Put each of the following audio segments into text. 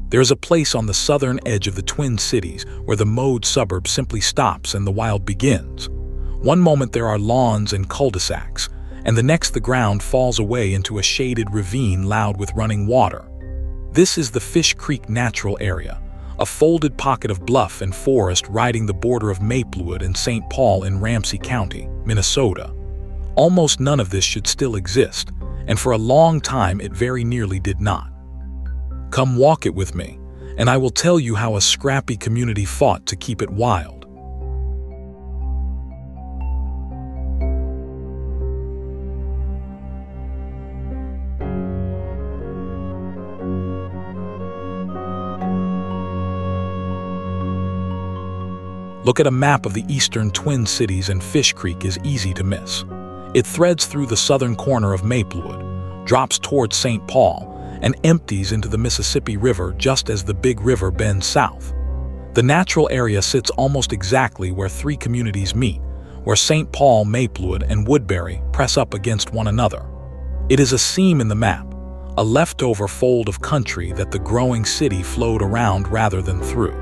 There is a place on the southern edge of the Twin Cities where the mowed suburb simply stops and the wild begins. One moment there are lawns and cul-de-sacs, and the next the ground falls away into a shaded ravine loud with running water. This is the Fish Creek Natural Area, a folded pocket of bluff and forest riding the border of Maplewood and St. Paul in Ramsey County, Minnesota. Almost none of this should still exist, and for a long time it very nearly did not. Come walk it with me, and I will tell you how a scrappy community fought to keep it wild. Look at a map of the eastern Twin Cities and Fish Creek is easy to miss. It threads through the southern corner of Maplewood, drops towards St. Paul, and empties into the Mississippi River just as the big river bends south. The natural area sits almost exactly where three communities meet, where St. Paul, Maplewood, and Woodbury press up against one another. It is a seam in the map, a leftover fold of country that the growing city flowed around rather than through.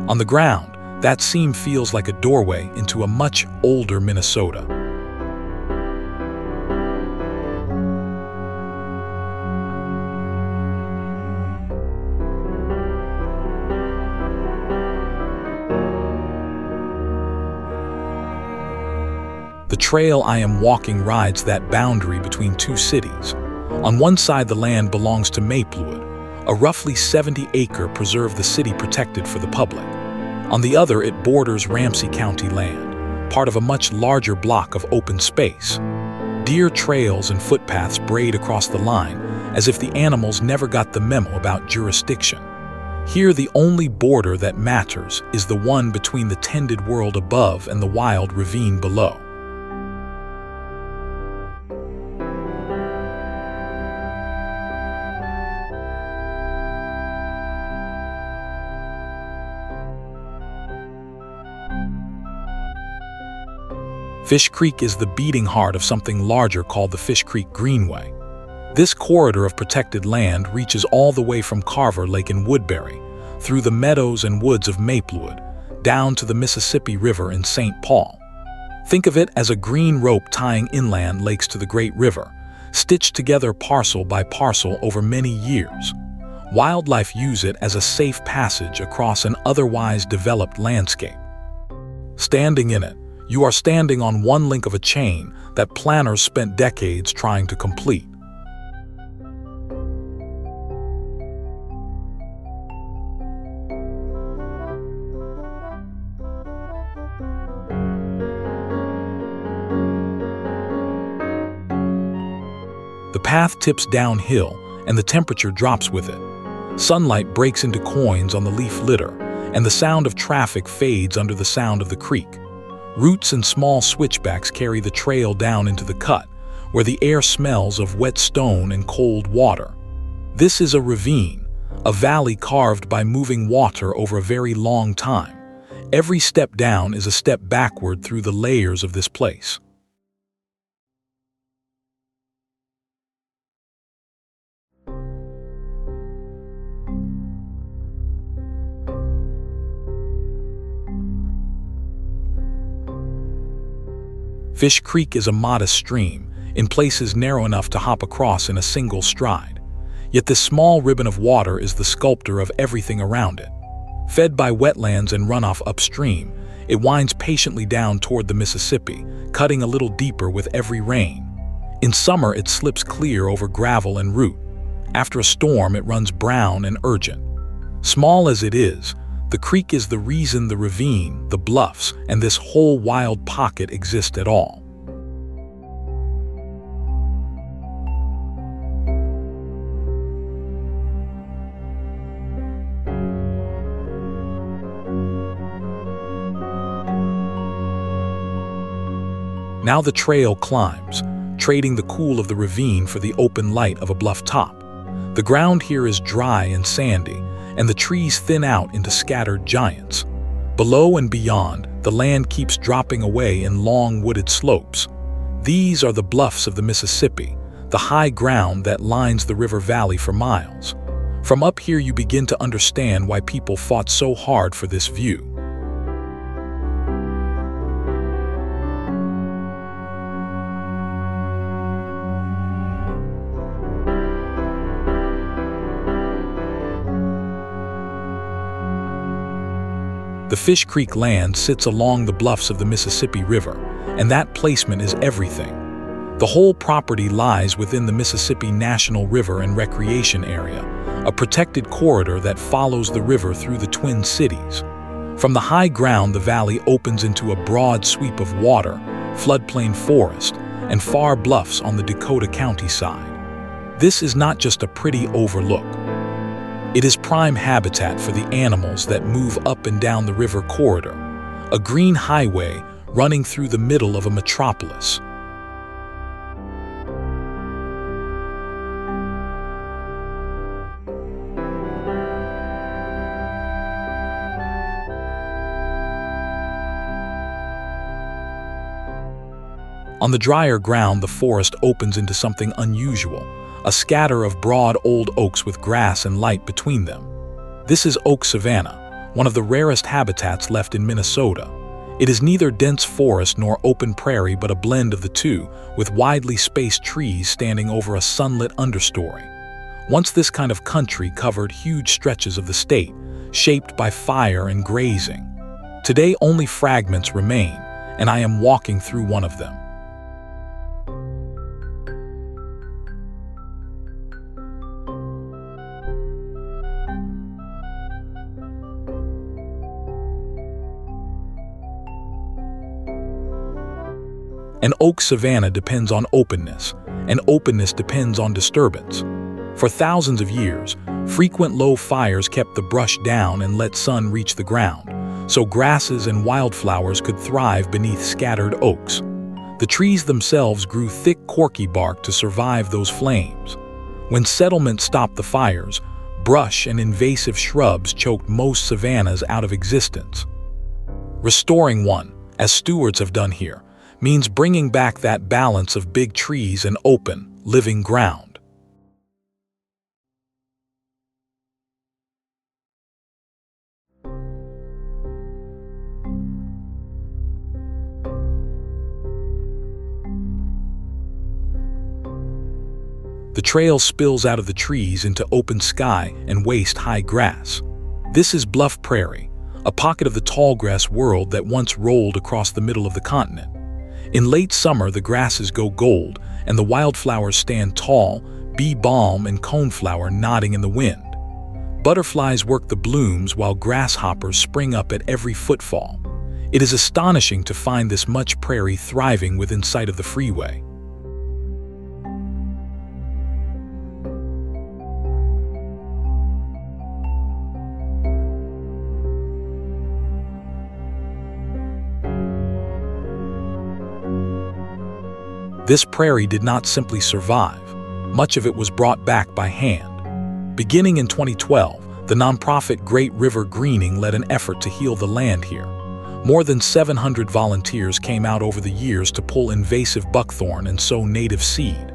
On the ground, that seam feels like a doorway into a much older Minnesota. The trail I am walking rides that boundary between two cities. On one side, the land belongs to Maplewood, a roughly 70-acre preserve the city protected for the public. On the other, it borders Ramsey County land, part of a much larger block of open space. Deer trails and footpaths braid across the line, as if the animals never got the memo about jurisdiction. Here, the only border that matters is the one between the tended world above and the wild ravine below. Fish Creek is the beating heart of something larger called the Fish Creek Greenway. This corridor of protected land reaches all the way from Carver Lake in Woodbury, through the meadows and woods of Maplewood, down to the Mississippi River in St. Paul. Think of it as a green rope tying inland lakes to the Great River, stitched together parcel by parcel over many years. Wildlife use it as a safe passage across an otherwise developed landscape. Standing in it, you are standing on one link of a chain that planners spent decades trying to complete. The path tips downhill and the temperature drops with it. Sunlight breaks into coins on the leaf litter, and the sound of traffic fades under the sound of the creek. Roots and small switchbacks carry the trail down into the cut, where the air smells of wet stone and cold water. This is a ravine, a valley carved by moving water over a very long time. Every step down is a step backward through the layers of this place. Fish Creek is a modest stream, in places narrow enough to hop across in a single stride. Yet this small ribbon of water is the sculptor of everything around it. Fed by wetlands and runoff upstream, it winds patiently down toward the Mississippi, cutting a little deeper with every rain. In summer, it slips clear over gravel and root. After a storm, it runs brown and urgent. Small as it is, the creek is the reason the ravine, the bluffs, and this whole wild pocket exist at all. Now the trail climbs, trading the cool of the ravine for the open light of a bluff top. The ground here is dry and sandy, and the trees thin out into scattered giants. Below and beyond, the land keeps dropping away in long wooded slopes. These are the bluffs of the Mississippi, the high ground that lines the river valley for miles. From up here you begin to understand why people fought so hard for this view. The Fish Creek land sits along the bluffs of the Mississippi River, and that placement is everything. The whole property lies within the Mississippi National River and Recreation Area, a protected corridor that follows the river through the Twin Cities. From the high ground, the valley opens into a broad sweep of water, floodplain forest, and far bluffs on the Dakota County side. This is not just a pretty overlook. It is prime habitat for the animals that move up and down the river corridor, a green highway running through the middle of a metropolis. On the drier ground, the forest opens into something unusual, a scatter of broad old oaks with grass and light between them. This is oak savanna, one of the rarest habitats left in Minnesota. It is neither dense forest nor open prairie, but a blend of the two, with widely spaced trees standing over a sunlit understory. Once this kind of country covered huge stretches of the state, shaped by fire and grazing. Today only fragments remain, and I am walking through one of them. An oak savanna depends on openness, and openness depends on disturbance. For thousands of years, frequent low fires kept the brush down and let sun reach the ground, so grasses and wildflowers could thrive beneath scattered oaks. The trees themselves grew thick corky bark to survive those flames. When settlement stopped the fires, brush and invasive shrubs choked most savannas out of existence. Restoring one, as stewards have done here, means bringing back that balance of big trees and open, living ground. The trail spills out of the trees into open sky and waist-high grass. This is Bluff Prairie, a pocket of the tallgrass world that once rolled across the middle of the continent. In late summer, the grasses go gold, and the wildflowers stand tall, bee balm and coneflower nodding in the wind. Butterflies work the blooms while grasshoppers spring up at every footfall. It is astonishing to find this much prairie thriving within sight of the freeway. This prairie did not simply survive. Much of it was brought back by hand. Beginning in 2012, the nonprofit Great River Greening led an effort to heal the land here. More than 700 volunteers came out over the years to pull invasive buckthorn and sow native seed.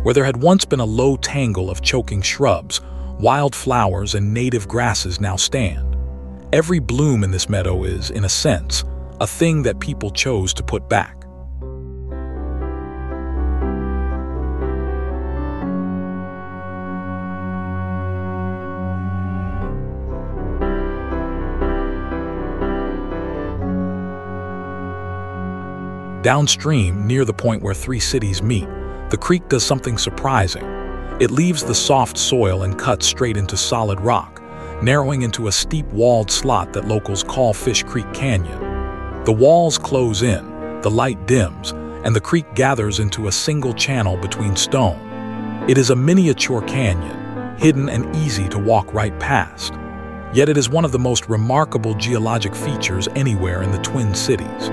Where there had once been a low tangle of choking shrubs, wild flowers and native grasses now stand. Every bloom in this meadow is, in a sense, a thing that people chose to put back. Downstream, near the point where three cities meet, the creek does something surprising. It leaves the soft soil and cuts straight into solid rock, narrowing into a steep walled slot that locals call Fish Creek Canyon. The walls close in, the light dims, and the creek gathers into a single channel between stone. It is a miniature canyon, hidden and easy to walk right past. Yet it is one of the most remarkable geologic features anywhere in the Twin Cities.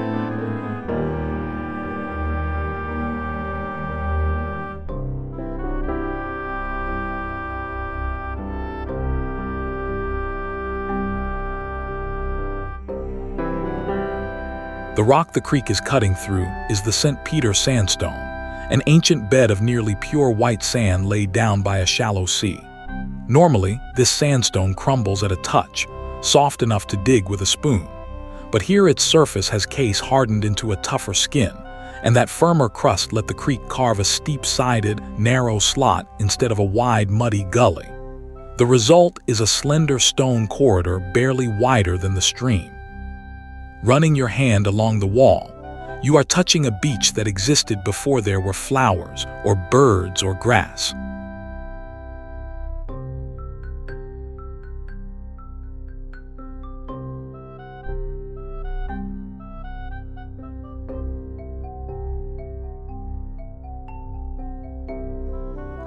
The rock the creek is cutting through is the St. Peter Sandstone, an ancient bed of nearly pure white sand laid down by a shallow sea. Normally, this sandstone crumbles at a touch, soft enough to dig with a spoon. But here its surface has case hardened into a tougher skin, and that firmer crust let the creek carve a steep-sided, narrow slot instead of a wide, muddy gully. The result is a slender stone corridor barely wider than the stream. Running your hand along the wall, you are touching a beach that existed before there were flowers, or birds, or grass.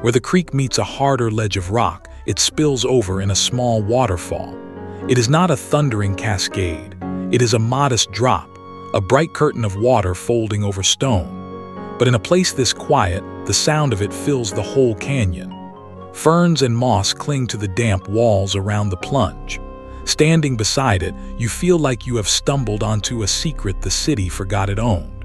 Where the creek meets a harder ledge of rock, it spills over in a small waterfall. It is not a thundering cascade. It is a modest drop, a bright curtain of water folding over stone. But in a place this quiet, the sound of it fills the whole canyon. Ferns and moss cling to the damp walls around the plunge. Standing beside it, you feel like you have stumbled onto a secret the city forgot it owned.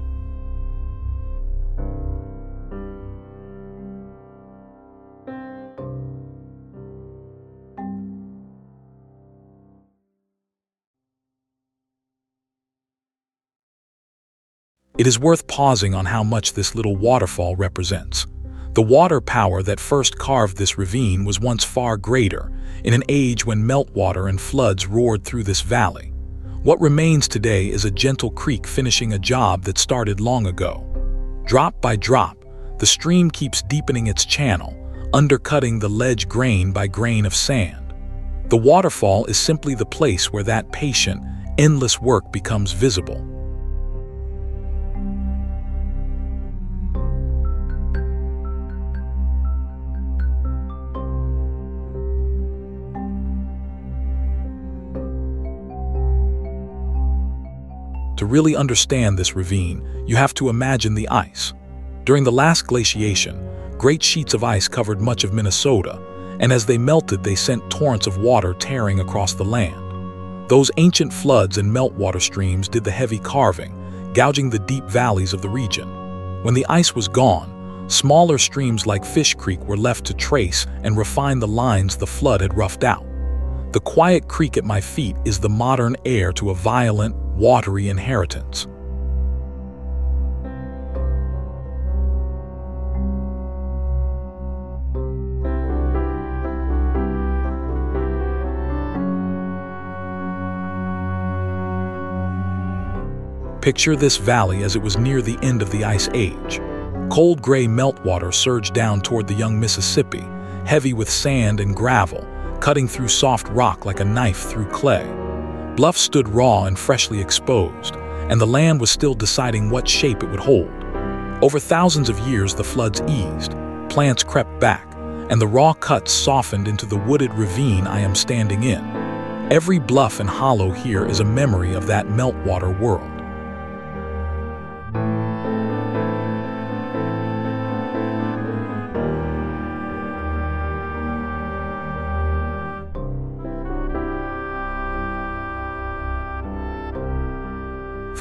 It is worth pausing on how much this little waterfall represents. The water power that first carved this ravine was once far greater, in an age when meltwater and floods roared through this valley. What remains today is a gentle creek finishing a job that started long ago. Drop by drop, the stream keeps deepening its channel, undercutting the ledge grain by grain of sand. The waterfall is simply the place where that patient, endless work becomes visible. To really understand this ravine, you have to imagine the ice. During the last glaciation, great sheets of ice covered much of Minnesota, and as they melted, they sent torrents of water tearing across the land. Those ancient floods and meltwater streams did the heavy carving, gouging the deep valleys of the region. When the ice was gone, smaller streams like Fish Creek were left to trace and refine the lines the flood had roughed out. The quiet creek at my feet is the modern heir to a violent, watery inheritance. Picture this valley as it was near the end of the Ice Age. Cold gray meltwater surged down toward the young Mississippi, heavy with sand and gravel, cutting through soft rock like a knife through clay. Bluffs stood raw and freshly exposed, and the land was still deciding what shape it would hold. Over thousands of years, the floods eased, plants crept back, and the raw cuts softened into the wooded ravine I am standing in. Every bluff and hollow here is a memory of that meltwater world.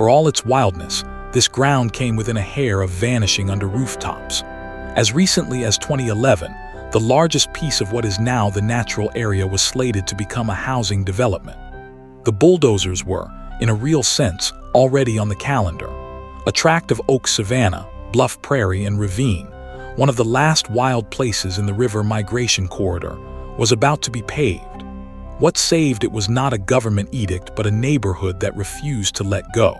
For all its wildness, this ground came within a hair of vanishing under rooftops. As recently as 2011, the largest piece of what is now the natural area was slated to become a housing development. The bulldozers were, in a real sense, already on the calendar. A tract of Oak Savanna, Bluff Prairie and Ravine, one of the last wild places in the river migration corridor, was about to be paved. What saved it was not a government edict but a neighborhood that refused to let go.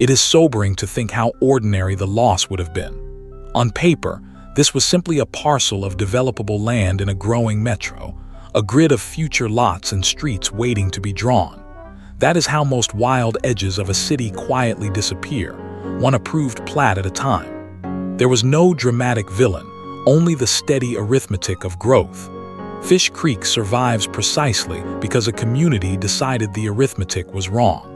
It is sobering to think how ordinary the loss would have been. On paper, this was simply a parcel of developable land in a growing metro, a grid of future lots and streets waiting to be drawn. That is how most wild edges of a city quietly disappear, one approved plat at a time. There was no dramatic villain, only the steady arithmetic of growth. Fish Creek survives precisely because a community decided the arithmetic was wrong.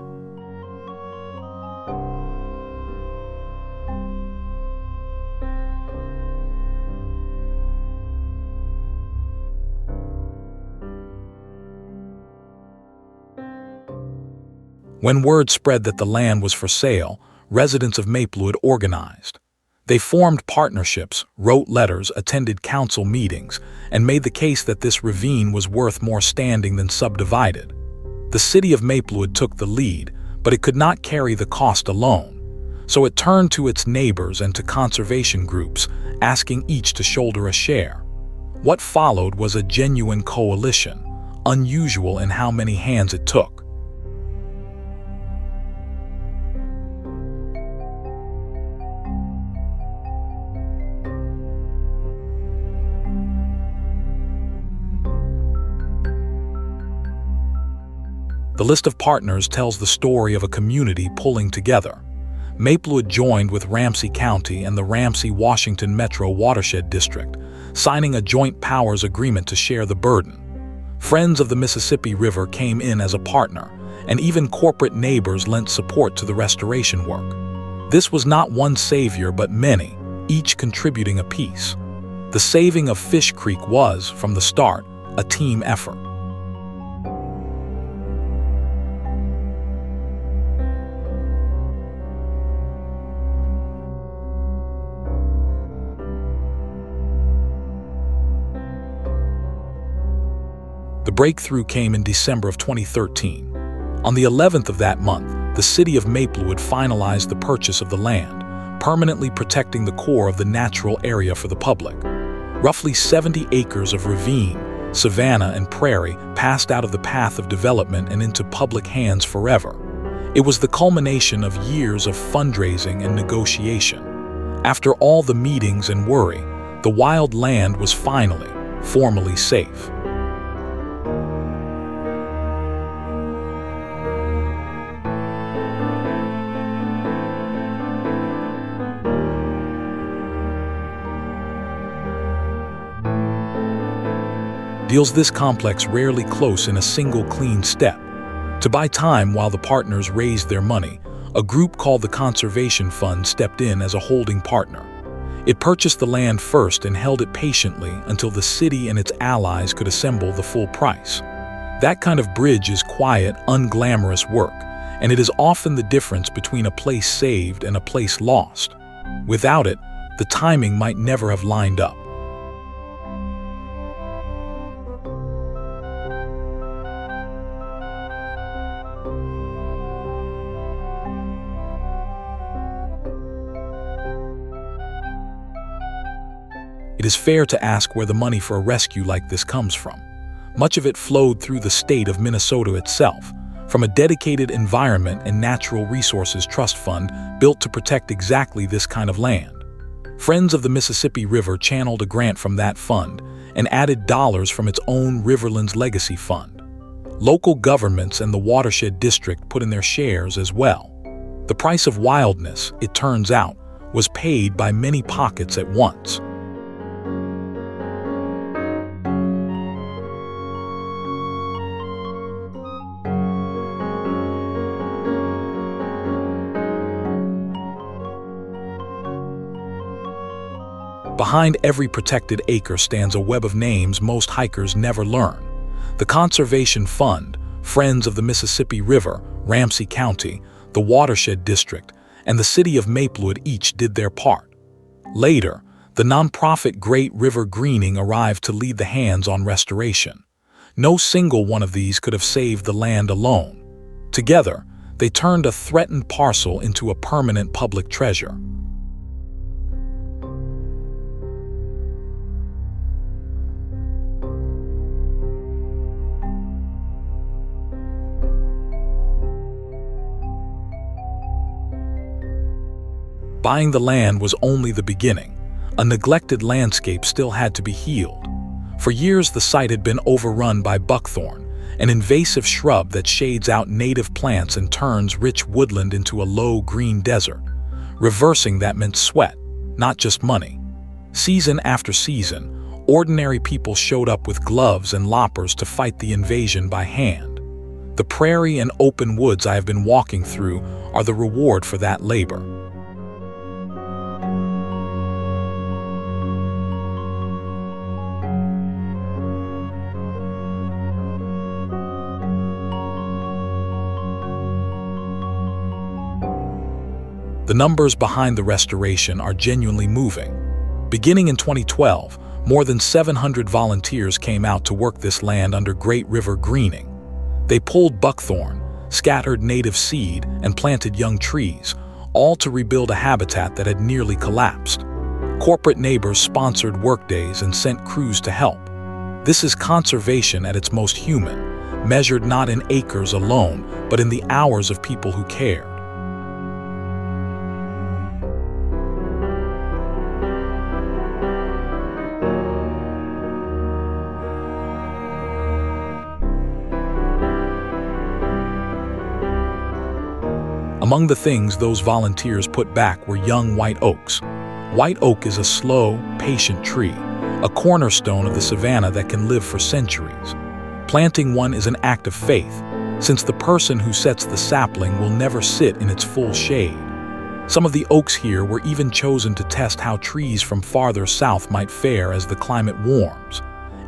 When word spread that the land was for sale, residents of Maplewood organized. They formed partnerships, wrote letters, attended council meetings, and made the case that this ravine was worth more standing than subdivided. The city of Maplewood took the lead, but it could not carry the cost alone. So it turned to its neighbors and to conservation groups, asking each to shoulder a share. What followed was a genuine coalition, unusual in how many hands it took. The list of partners tells the story of a community pulling together. Maplewood joined with Ramsey County and the Ramsey-Washington Metro Watershed District, signing a joint powers agreement to share the burden. Friends of the Mississippi River came in as a partner, and even corporate neighbors lent support to the restoration work. This was not one savior but many, each contributing a piece. The saving of Fish Creek was, from the start, a team effort. The breakthrough came in December of 2013. On the 11th of that month, the city of Maplewood finalized the purchase of the land, permanently protecting the core of the natural area for the public. Roughly 70 acres of ravine, savanna, and prairie passed out of the path of development and into public hands forever. It was the culmination of years of fundraising and negotiation. After all the meetings and worry, the wild land was finally, formally safe. Deals this complex rarely close in a single clean step. To buy time while the partners raised their money, a group called the Conservation Fund stepped in as a holding partner. It purchased the land first and held it patiently until the city and its allies could assemble the full price. That kind of bridge is quiet, unglamorous work, and it is often the difference between a place saved and a place lost. Without it, the timing might never have lined up. It is fair to ask where the money for a rescue like this comes from. Much of it flowed through the state of Minnesota itself, from a dedicated Environment and Natural Resources Trust Fund built to protect exactly this kind of land. Friends of the Mississippi River channeled a grant from that fund and added dollars from its own Riverlands Legacy Fund. Local governments and the Watershed District put in their shares as well. The price of wildness, it turns out, was paid by many pockets at once. Behind every protected acre stands a web of names most hikers never learn. The Conservation Fund, Friends of the Mississippi River, Ramsey County, the Watershed District, and the city of Maplewood each did their part. Later, the nonprofit Great River Greening arrived to lead the hands on restoration. No single one of these could have saved the land alone. Together, they turned a threatened parcel into a permanent public treasure. Buying the land was only the beginning. A neglected landscape still had to be healed. For years, the site had been overrun by buckthorn, an invasive shrub that shades out native plants and turns rich woodland into a low green desert. Reversing that meant sweat, not just money. Season after season, ordinary people showed up with gloves and loppers to fight the invasion by hand. The prairie and open woods I have been walking through are the reward for that labor. The numbers behind the restoration are genuinely moving. Beginning in 2012, more than 700 volunteers came out to work this land under Great River greening. They pulled buckthorn, scattered native seed, and planted young trees, all to rebuild a habitat that had nearly collapsed. Corporate neighbors sponsored workdays and sent crews to help. This is conservation at its most human, measured not in acres alone, but in the hours of people who cared. Among the things those volunteers put back were young white oaks. White oak is a slow, patient tree, a cornerstone of the savanna that can live for centuries. Planting one is an act of faith, since the person who sets the sapling will never sit in its full shade. Some of the oaks here were even chosen to test how trees from farther south might fare as the climate warms.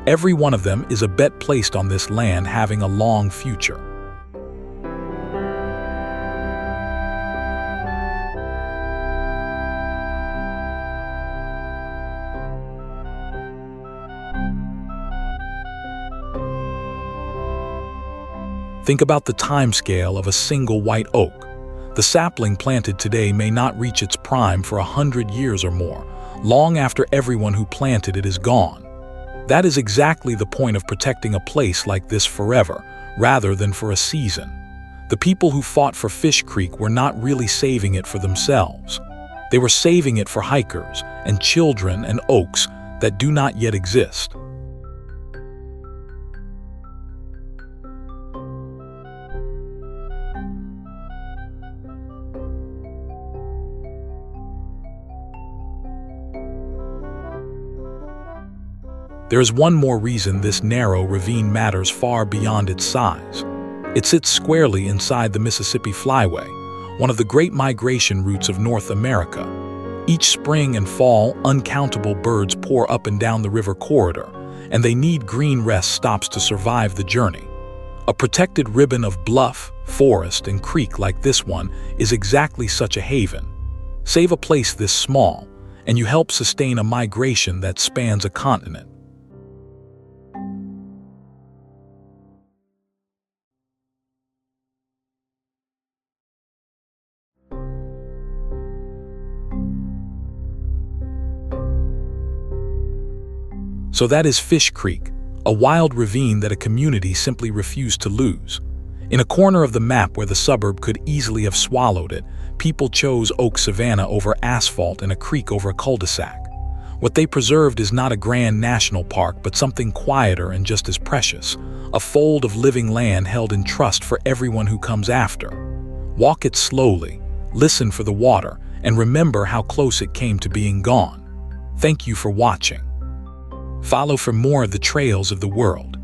Every one of them is a bet placed on this land having a long future. Think about the timescale of a single white oak. The sapling planted today may not reach its prime for 100 years or more, long after everyone who planted it is gone. That is exactly the point of protecting a place like this forever, rather than for a season. The people who fought for Fish Creek were not really saving it for themselves. They were saving it for hikers and children and oaks that do not yet exist. There is one more reason this narrow ravine matters far beyond its size. It sits squarely inside the Mississippi Flyway, one of the great migration routes of North America. Each spring and fall, uncountable birds pour up and down the river corridor, and they need green rest stops to survive the journey. A protected ribbon of bluff, forest, and creek like this one is exactly such a haven. Save a place this small, and you help sustain a migration that spans a continent. So that is Fish Creek, a wild ravine that a community simply refused to lose. In a corner of the map where the suburb could easily have swallowed it, people chose Oak Savanna over asphalt and a creek over a cul-de-sac. What they preserved is not a grand national park, but something quieter and just as precious, a fold of living land held in trust for everyone who comes after. Walk it slowly, listen for the water, and remember how close it came to being gone. Thank you for watching. Follow for more of the trails of the world.